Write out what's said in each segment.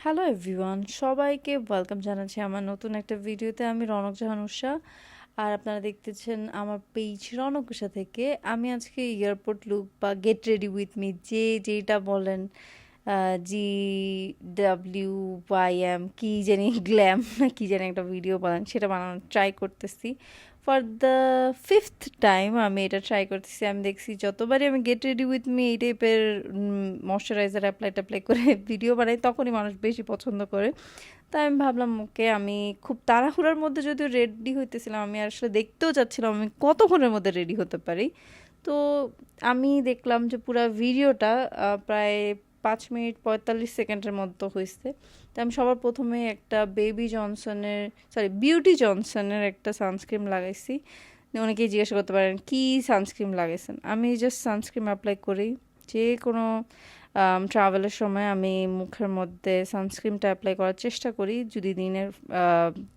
Hello everyone, সবাইকে welcome জানাচ্ছি আমার নতুন একটা ভিডিওতে। আমি রনক জাহান উষা, আর আপনারা দেখতেছেন আমার পেজ রনক উষা থেকে। আমি আজকে এয়ারপোর্ট লুক বা গেট রেডি উইথ মি যেটা বলেন, GWYM কি জানি গ্ল্যাম না কি জানি একটা ভিডিও বলেন, সেটা বানানোর ট্রাই করতেছি। ফর দ্য ফিফথ টাইম আমি এটা ট্রাই করতেছি। আমি দেখছি যতবারই আমি গেট রেডি উইথ মি এই টাইপের ময়শ্চারাইজার অ্যাপ্লাই করে ভিডিও বানাই, তখনই মানুষ বেশি পছন্দ করে। তাই আমি ভাবলাম ওকে, আমি খুব তাড়াহুড়ার মধ্যে যদিও রেডি হইতেছিলাম, আমি আসলে দেখতেও চাচ্ছিলাম আমি কতক্ষণের মধ্যে রেডি হতে পারি। তো আমি দেখলাম যে পুরো ভিডিওটা প্রায় 5 মিনিট 45 সেকেন্ডের মতো হয়েছে। তো আমি সবার প্রথমে একটা বিউটি জনসনের একটা সানস্ক্রিন লাগাইছি। অনেকেই জিজ্ঞাসা করতে পারেন কি সানস্ক্রিন লাগাইছেন। আমি জাস্ট সানস্ক্রিন অ্যাপ্লাই করি যে কোনো ট্রাভেলের সময়। আমি মুখের মধ্যে সানস্ক্রিনটা অ্যাপ্লাই করার চেষ্টা করি যদি দিনের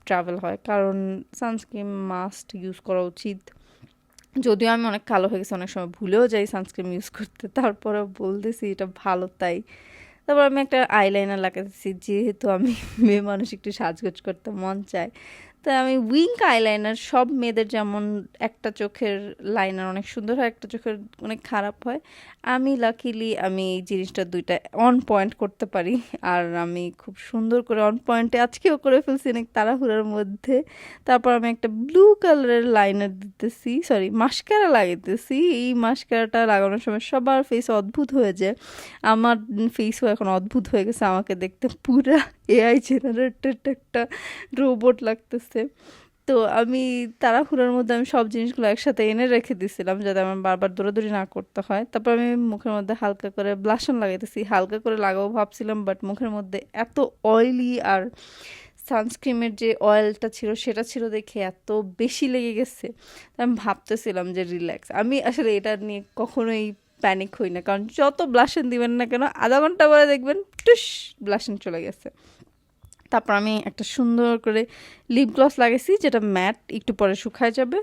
ট্রাভেল হয়, কারণ সানস্ক্রিন মাস্ট ইউজ করা উচিত। যদিও আমি অনেক কালো হয়ে গেছি, অনেক সময় ভুলেও যাই সানস্ক্রিন ইউজ করতে, তারপরেও বলতেছি এটা ভালো তাই। তারপর আমি একটা আইলাইনার লাগাতেছি, যেহেতু আমি মেয়ে মানুষ, একটু সাজগোজ করতে মন চায়। তাই আমি উইঙ্ক আইলাইনার, সব মেয়েদের যেমন একটা চোখের লাইনার অনেক সুন্দর হয়, একটা চোখের অনেক খারাপ হয়, আমি লাকিলি আমি এই জিনিসটা দুইটা অন পয়েন্ট করতে পারি। আর আমি খুব সুন্দর করে অন পয়েন্টে আজকেও করে ফেলছি অনেক তাড়াহুড়োর মধ্যে। তারপর আমি একটা ব্লু কালারের লাইনার দিতেছি, সরি মাস্কারা লাগাইতেছি। এই মাস্কারাটা লাগানোর সময় সবার ফেস অদ্ভুত হয়ে যায়, আমার ফেসও এখন অদ্ভুত হয়ে গেছে, আমাকে দেখতে পুরা এআই জেনারেটেড একটা রোবট লাগতেছে। তো আমি তাড়াহুড়োর মধ্যে আমি সব জিনিসগুলো একসাথে এনে রেখে দিয়েছিলাম যাতে আমার বারবার দৌড়াদৌড়ি না করতে হয়। তারপর আমি মুখের মধ্যে হালকা করে ব্লাশন লাগাইতেছি, হালকা করে লাগাবো ভাবছিলাম, বাট মুখের মধ্যে এত অয়েলি আর সানস্ক্রিমের যে অয়েলটা ছিল সেটা ছিল দেখে এত বেশি লেগে গেছে। আমি ভাবতেছিলাম যে রিল্যাক্স, আমি আসলে এটা নিয়ে কখনোই প্যানিক হই না, কারণ যত ব্লাশন দিবেন না কেন আধা ঘন্টা পরে দেখবেন টুস ব্লাশন চলে গেছে। তারপর আমি একটা সুন্দর করে লিপ গ্লস লাগাইছি, যেটা ম্যাট, একটু পরে শুকায় যাবে।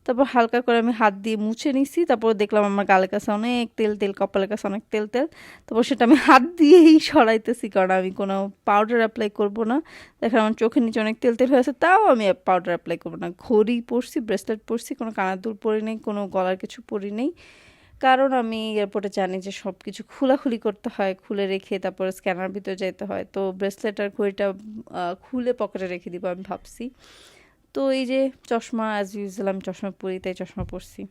তারপর হালকা করে আমি হাত দিয়ে মুছে নিছি। তারপর দেখলাম আমার গালের কাছে অনেক তেল তেল, কপালের কাছে অনেক তেল তেল। তারপর সেটা আমি হাত দিয়েই সরাইতেছি, কারণ আমি কোনো পাউডার অ্যাপ্লাই করব না। দেখলাম আমার চোখের নিচে অনেক তেল তেল হয়েছে, তাও আমি পাউডার অ্যাপ্লাই করবো না। ঘড়ি পরছি, ব্রেসলেট পরছি, কোনো কানের দুল পরি নেই, কোনো গলার কিছু পরি নেই, কারণ আমি এয়ারপোর্টে জানি যে সব কিছু খোলাখুলি করতে হয়, খুলে রেখে তারপরে স্ক্যানার ভিতরে যেতে হয়। তো ব্রেসলেট আর ঘড়িটা খুলে পকেটে রেখে দিব আমি ভাবছি। তো এই যে চশমা, অ্যাজ ইউজুয়াল আমি চশমা পরি, তাই চশমা পরছি।